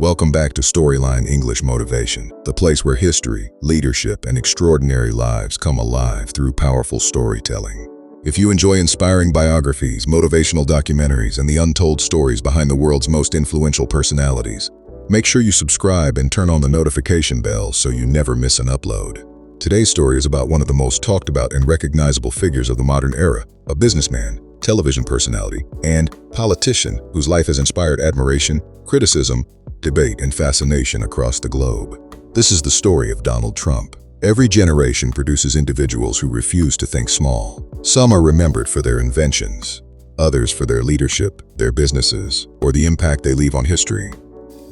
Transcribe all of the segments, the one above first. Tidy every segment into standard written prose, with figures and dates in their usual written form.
Welcome back to Storyline English Motivation, the place where history, leadership, and extraordinary lives come alive through powerful storytelling. If you enjoy inspiring biographies, motivational documentaries, and the untold stories behind the world's most influential personalities, make sure you subscribe and turn on the notification bell so you never miss an upload. Today's story is about one of the most talked about and recognizable figures of the modern era, a businessman, television personality, and politician whose life has inspired admiration, criticism, debate, and fascination across the globe. This is the story of Donald Trump. Every generation produces individuals who refuse to think small. Some are remembered for their inventions, others for their leadership, their businesses, or the impact they leave on history.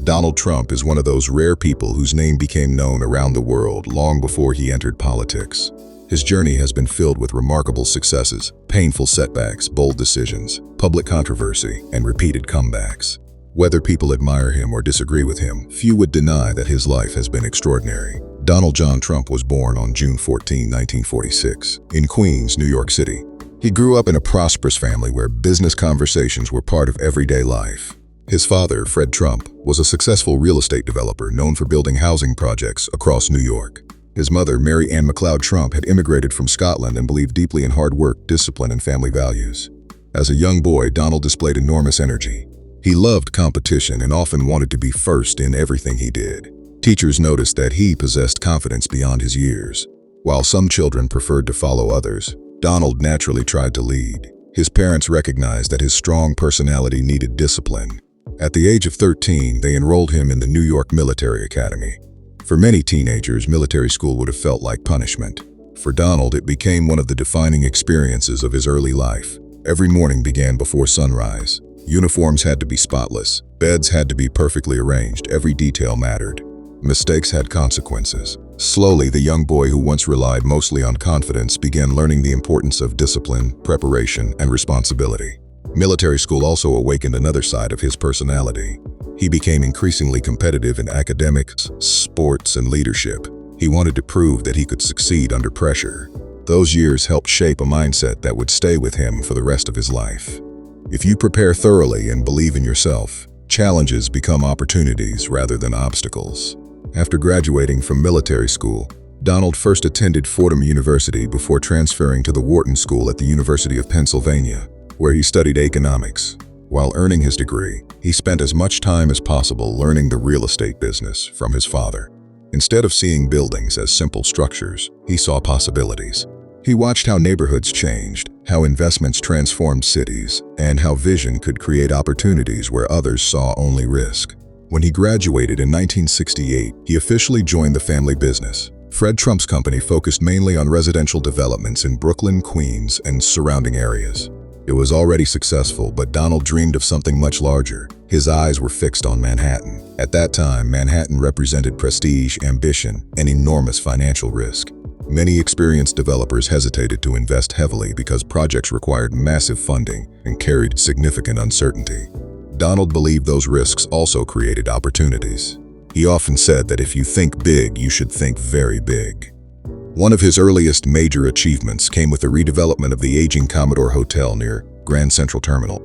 Donald Trump is one of those rare people whose name became known around the world long before he entered politics. His journey has been filled with remarkable successes, painful setbacks, bold decisions, public controversy, and repeated comebacks. Whether people admire him or disagree with him, few would deny that his life has been extraordinary. Donald John Trump was born on June 14, 1946, in Queens, New York City. He grew up in a prosperous family where business conversations were part of everyday life. His father, Fred Trump, was a successful real estate developer known for building housing projects across New York. His mother, Mary Ann MacLeod Trump, had immigrated from Scotland and believed deeply in hard work, discipline, and family values. As a young boy, Donald displayed enormous energy. He loved competition and often wanted to be first in everything he did. Teachers noticed that he possessed confidence beyond his years. While some children preferred to follow others, Donald naturally tried to lead. His parents recognized that his strong personality needed discipline. At the age of 13, they enrolled him in the New York Military Academy. For many teenagers, military school would have felt like punishment. For Donald, it became one of the defining experiences of his early life. Every morning began before sunrise. Uniforms had to be spotless. Beds had to be perfectly arranged. Every detail mattered. Mistakes had consequences. Slowly, the young boy who once relied mostly on confidence began learning the importance of discipline, preparation, and responsibility. Military school also awakened another side of his personality. He became increasingly competitive in academics, sports, and leadership. He wanted to prove that he could succeed under pressure. Those years helped shape a mindset that would stay with him for the rest of his life. If you prepare thoroughly and believe in yourself, challenges become opportunities rather than obstacles. After graduating from military school, Donald first attended Fordham University before transferring to the Wharton School at the University of Pennsylvania, where he studied economics. While earning his degree, he spent as much time as possible learning the real estate business from his father. Instead of seeing buildings as simple structures, he saw possibilities. He watched how neighborhoods changed, how investments transformed cities, and how vision could create opportunities where others saw only risk. When he graduated in 1968, he officially joined the family business. Fred Trump's company focused mainly on residential developments in Brooklyn, Queens, and surrounding areas. It was already successful, but Donald dreamed of something much larger. His eyes were fixed on Manhattan. At that time, Manhattan represented prestige, ambition, and enormous financial risk. Many experienced developers hesitated to invest heavily because projects required massive funding and carried significant uncertainty. Donald believed those risks also created opportunities. He often said that if you think big, you should think very big. One of his earliest major achievements came with the redevelopment of the aging Commodore Hotel near Grand Central Terminal.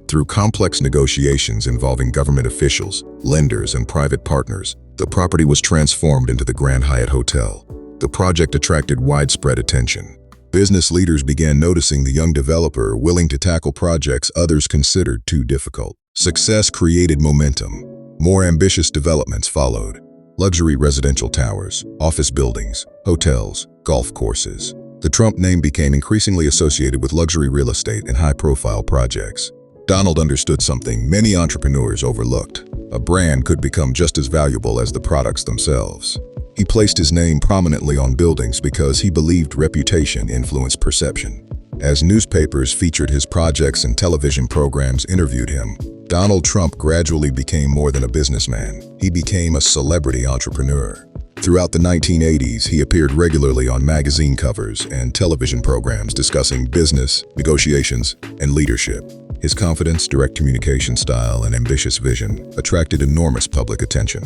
Through complex negotiations involving government officials, lenders, and private partners, the property was transformed into the Grand Hyatt Hotel. The project attracted widespread attention. Business leaders began noticing the young developer willing to tackle projects others considered too difficult. Success created momentum. More ambitious developments followed. Luxury residential towers, office buildings, hotels, golf courses. The Trump name became increasingly associated with luxury real estate and high-profile projects. Donald understood something many entrepreneurs overlooked. A brand could become just as valuable as the products themselves. He placed his name prominently on buildings because he believed reputation influenced perception. As newspapers featured his projects and television programs interviewed him, Donald Trump gradually became more than a businessman. He became a celebrity entrepreneur. Throughout the 1980s, he appeared regularly on magazine covers and television programs discussing business, negotiations, and leadership. His confidence, direct communication style, and ambitious vision attracted enormous public attention.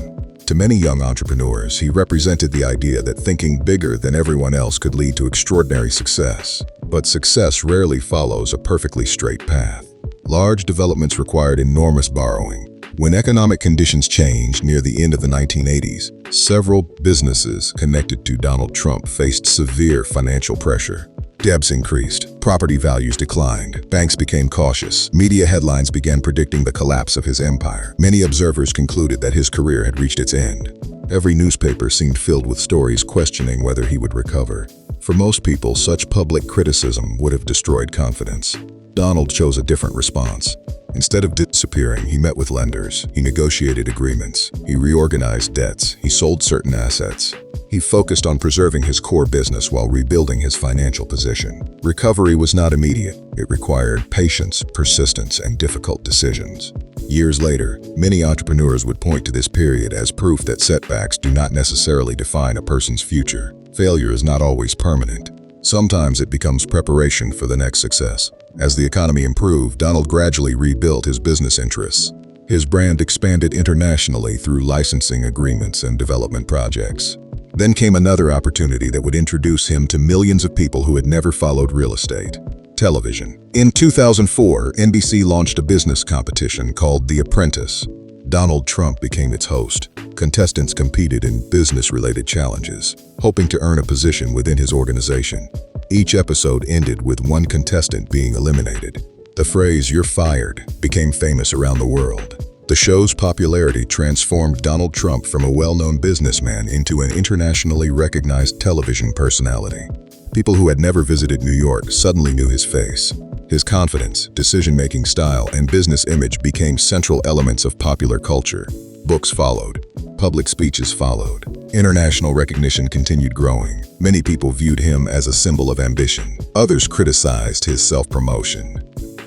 To many young entrepreneurs, he represented the idea that thinking bigger than everyone else could lead to extraordinary success. But success rarely follows a perfectly straight path. Large developments required enormous borrowing, When economic conditions changed near the end of the 1980s, several businesses connected to Donald Trump faced severe financial pressure. Debts increased, property values declined, banks became cautious, media headlines began predicting the collapse of his empire. Many observers concluded that his career had reached its end. Every newspaper seemed filled with stories questioning whether he would recover. For most people, such public criticism would have destroyed confidence. Donald chose a different response. Instead of disappearing, he met with lenders, he negotiated agreements, he reorganized debts, he sold certain assets. He focused on preserving his core business while rebuilding his financial position. Recovery was not immediate. It required patience, persistence, and difficult decisions. Years later, many entrepreneurs would point to this period as proof that setbacks do not necessarily define a person's future. Failure is not always permanent. Sometimes it becomes preparation for the next success. As the economy improved, Donald gradually rebuilt his business interests. His brand expanded internationally through licensing agreements and development projects. Then came another opportunity that would introduce him to millions of people who had never followed real estate: television. In 2004, NBC launched a business competition called The Apprentice. Donald Trump became its host. Contestants competed in business-related challenges, hoping to earn a position within his organization. Each episode ended with one contestant being eliminated. The phrase "you're fired" became famous around the world. The show's popularity transformed Donald Trump from a well-known businessman into an internationally recognized television personality. People who had never visited New York suddenly knew his face. His confidence, decision-making style, and business image became central elements of popular culture. Books followed. Public speeches followed. International recognition continued growing. Many people viewed him as a symbol of ambition. Others criticized his self-promotion.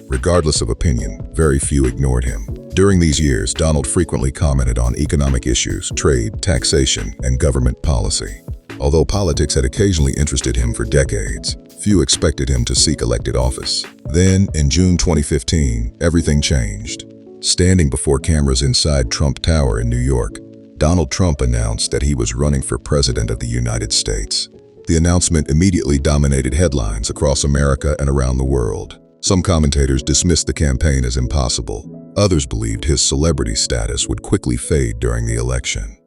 Regardless of opinion, very few ignored him. During these years, Donald frequently commented on economic issues, trade, taxation, and government policy. Although politics had occasionally interested him for decades, few expected him to seek elected office. Then, in June 2015, everything changed. Standing before cameras inside Trump Tower in New York, Donald Trump announced that he was running for President of the United States. The announcement immediately dominated headlines across America and around the world. Some commentators dismissed the campaign as impossible. Others believed his celebrity status would quickly fade during the election.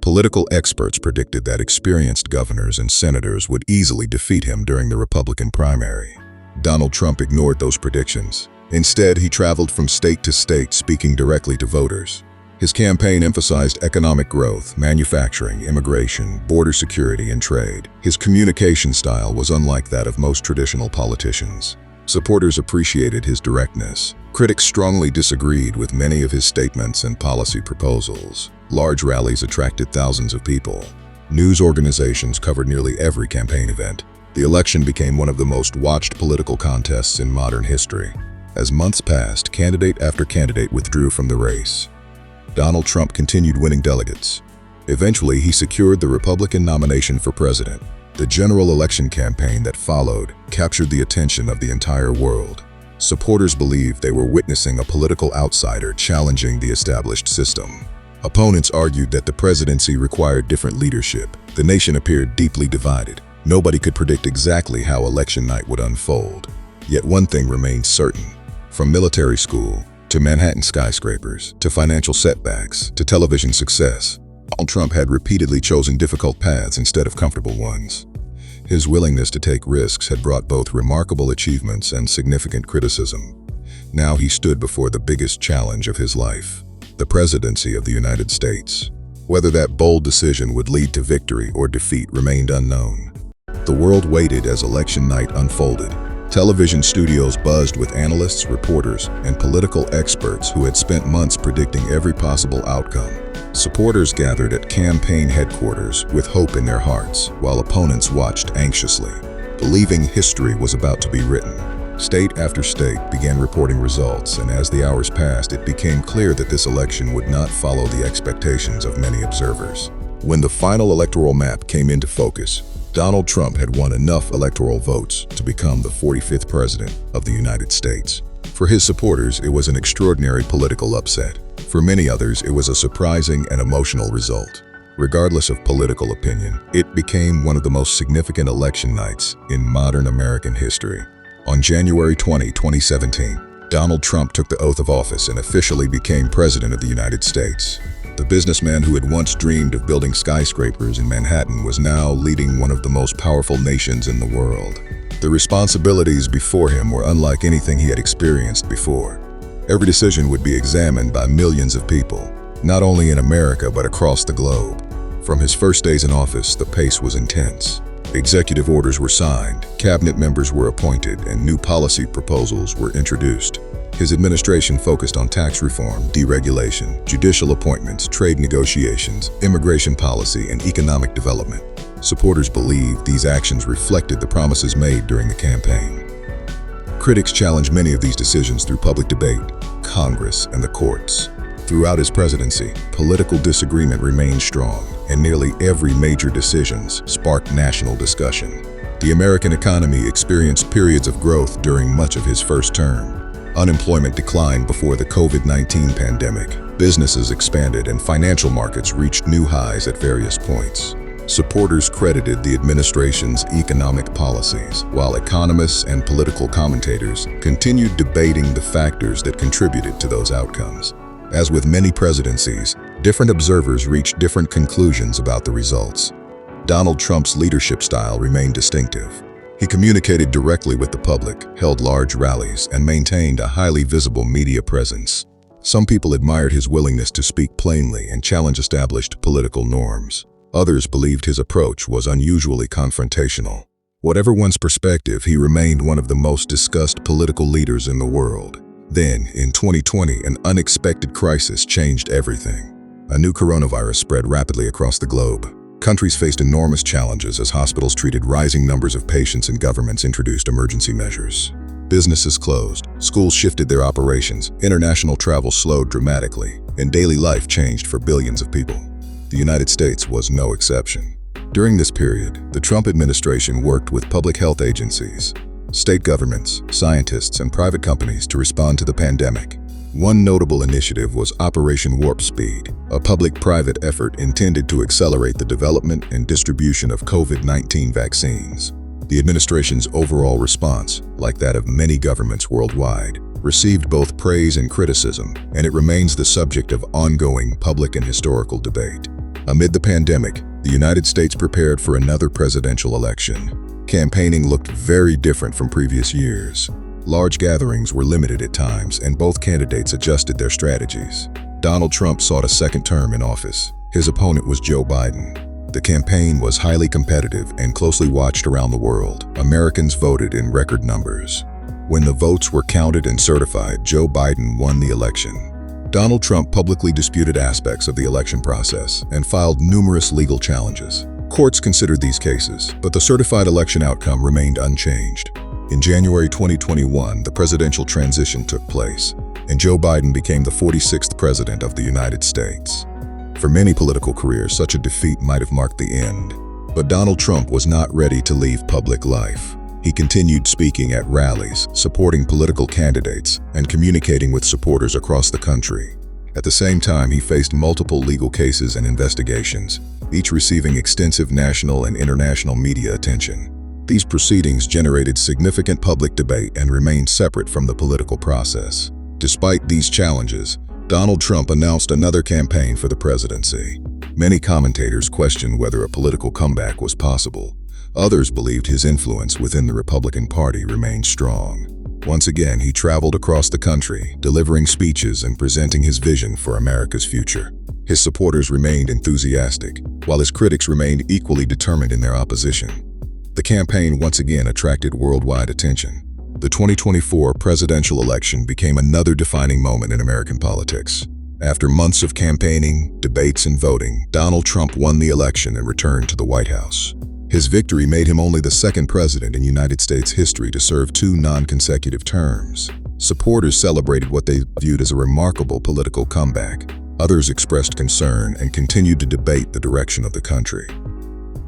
Political experts predicted that experienced governors and senators would easily defeat him during the Republican primary. Donald Trump ignored those predictions. Instead, he traveled from state to state speaking directly to voters. His campaign emphasized economic growth, manufacturing, immigration, border security, and trade. His communication style was unlike that of most traditional politicians. Supporters appreciated his directness. Critics strongly disagreed with many of his statements and policy proposals. Large rallies attracted thousands of people. News organizations covered nearly every campaign event. The election became one of the most watched political contests in modern history. As months passed, candidate after candidate withdrew from the race. Donald Trump continued winning delegates. Eventually, he secured the Republican nomination for president. The general election campaign that followed captured the attention of the entire world. Supporters believed they were witnessing a political outsider challenging the established system. Opponents argued that the presidency required different leadership. The nation appeared deeply divided. Nobody could predict exactly how election night would unfold. Yet one thing remained certain. From military school, to Manhattan skyscrapers, to financial setbacks, to television success, Donald Trump had repeatedly chosen difficult paths instead of comfortable ones. His willingness to take risks had brought both remarkable achievements and significant criticism. Now he stood before the biggest challenge of his life, the presidency of the United States. Whether that bold decision would lead to victory or defeat remained unknown. The world waited as election night unfolded. Television studios buzzed with analysts, reporters, and political experts who had spent months predicting every possible outcome. Supporters gathered at campaign headquarters with hope in their hearts, while opponents watched anxiously, believing history was about to be written. State after state began reporting results, and as the hours passed, it became clear that this election would not follow the expectations of many observers. When the final electoral map came into focus, Donald Trump had won enough electoral votes to become the 45th president of the United States. For his supporters, it was an extraordinary political upset. For many others, it was a surprising and emotional result. Regardless of political opinion, it became one of the most significant election nights in modern American history. On January 20, 2017, Donald Trump took the oath of office and officially became President of the United States. The businessman who had once dreamed of building skyscrapers in Manhattan was now leading one of the most powerful nations in the world. The responsibilities before him were unlike anything he had experienced before. Every decision would be examined by millions of people, not only in America but across the globe. From his first days in office, the pace was intense. Executive orders were signed, cabinet members were appointed, and new policy proposals were introduced. His administration focused on tax reform, deregulation, judicial appointments, trade negotiations, immigration policy, and economic development. Supporters believed these actions reflected the promises made during the campaign. Critics challenged many of these decisions through public debate, Congress, and the courts. Throughout his presidency, political disagreement remained strong, and nearly every major decision sparked national discussion. The American economy experienced periods of growth during much of his first term. Unemployment declined before the COVID-19 pandemic. Businesses expanded and financial markets reached new highs at various points. Supporters credited the administration's economic policies, while economists and political commentators continued debating the factors that contributed to those outcomes. As with many presidencies, different observers reached different conclusions about the results. Donald Trump's leadership style remained distinctive. He communicated directly with the public, held large rallies, and maintained a highly visible media presence. Some people admired his willingness to speak plainly and challenge established political norms. Others believed his approach was unusually confrontational. Whatever one's perspective, he remained one of the most discussed political leaders in the world. Then, in 2020, an unexpected crisis changed everything. A new coronavirus spread rapidly across the globe. Countries faced enormous challenges as hospitals treated rising numbers of patients and governments introduced emergency measures. Businesses closed, schools shifted their operations, international travel slowed dramatically, and daily life changed for billions of people. The United States was no exception. During this period, the Trump administration worked with public health agencies, state governments, scientists, and private companies to respond to the pandemic. One notable initiative was Operation Warp Speed, a public-private effort intended to accelerate the development and distribution of COVID-19 vaccines. The administration's overall response, like that of many governments worldwide, received both praise and criticism, and it remains the subject of ongoing public and historical debate. Amid the pandemic, the United States prepared for another presidential election. Campaigning looked very different from previous years. Large gatherings were limited at times, and both candidates adjusted their strategies. Donald Trump sought a second term in office. His opponent was Joe Biden. The campaign was highly competitive and closely watched around the world. Americans voted in record numbers. When the votes were counted and certified, Joe Biden won the election. Donald Trump publicly disputed aspects of the election process and filed numerous legal challenges. Courts considered these cases, but the certified election outcome remained unchanged. In January 2021, the presidential transition took place, and Joe Biden became the 46th president of the United States. For many political careers, such a defeat might have marked the end. But Donald Trump was not ready to leave public life. He continued speaking at rallies, supporting political candidates, and communicating with supporters across the country. At the same time, he faced multiple legal cases and investigations, each receiving extensive national and international media attention. These proceedings generated significant public debate and remained separate from the political process. Despite these challenges, Donald Trump announced another campaign for the presidency. Many commentators questioned whether a political comeback was possible. Others believed his influence within the Republican Party remained strong. Once again, he traveled across the country, delivering speeches and presenting his vision for America's future. His supporters remained enthusiastic, while his critics remained equally determined in their opposition. The campaign once again attracted worldwide attention. The 2024 presidential election became another defining moment in American politics. After months of campaigning, debates, and voting, Donald Trump won the election and returned to the White House. His victory made him only the second president in United States history to serve 2 non-consecutive terms. Supporters celebrated what they viewed as a remarkable political comeback. Others expressed concern and continued to debate the direction of the country.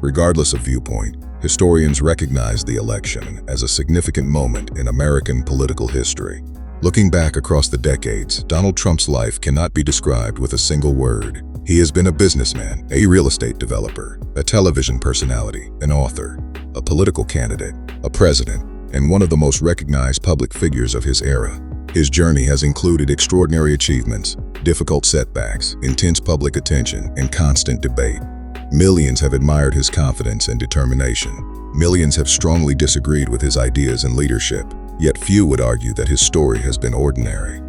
Regardless of viewpoint, historians recognize the election as a significant moment in American political history. Looking back across the decades, Donald Trump's life cannot be described with a single word. He has been a businessman, a real estate developer, a television personality, an author, a political candidate, a president, and one of the most recognized public figures of his era. His journey has included extraordinary achievements, difficult setbacks, intense public attention, and constant debate. Millions have admired his confidence and determination. Millions have strongly disagreed with his ideas and leadership, yet few would argue that his story has been ordinary.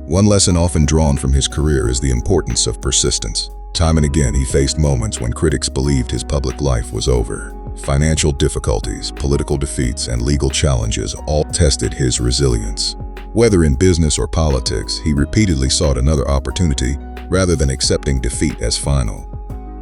One lesson often drawn from his career is the importance of persistence. Time and again, he faced moments when critics believed his public life was over. Financial difficulties, political defeats, and legal challenges all tested his resilience. Whether in business or politics, he repeatedly sought another opportunity rather than accepting defeat as final.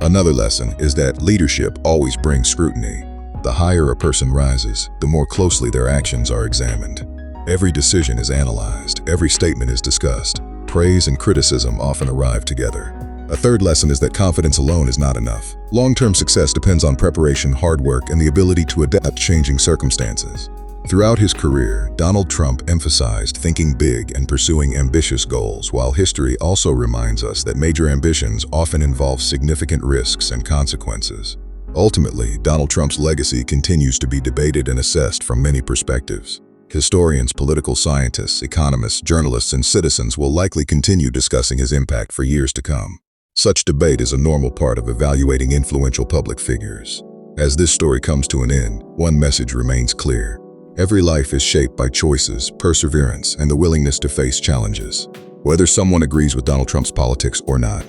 Another lesson is that leadership always brings scrutiny. The higher a person rises, the more closely their actions are examined. Every decision is analyzed, every statement is discussed. Praise and criticism often arrive together. A third lesson is that confidence alone is not enough. Long-term success depends on preparation, hard work, and the ability to adapt to changing circumstances. Throughout his career, Donald Trump emphasized thinking big and pursuing ambitious goals, while history also reminds us that major ambitions often involve significant risks and consequences. Ultimately, Donald Trump's legacy continues to be debated and assessed from many perspectives. Historians, political scientists, economists, journalists, and citizens will likely continue discussing his impact for years to come. Such debate is a normal part of evaluating influential public figures. As this story comes to an end, one message remains clear. Every life is shaped by choices, perseverance, and the willingness to face challenges. Whether someone agrees with Donald Trump's politics or not,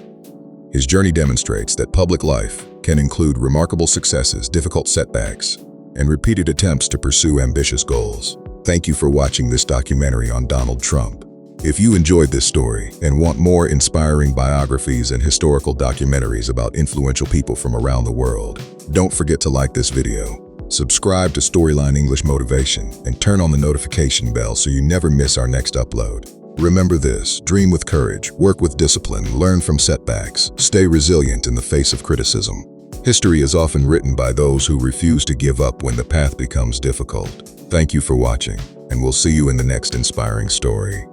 his journey demonstrates that public life can include remarkable successes, difficult setbacks, and repeated attempts to pursue ambitious goals. Thank you for watching this documentary on Donald Trump. If you enjoyed this story and want more inspiring biographies and historical documentaries about influential people from around the world, don't forget to like this video, subscribe to Storyline English Motivation, and turn on the notification bell so you never miss our next upload. Remember this: dream with courage, work with discipline, learn from setbacks, stay resilient in the face of criticism. History is often written by those who refuse to give up when the path becomes difficult. Thank you for watching, and we'll see you in the next inspiring story.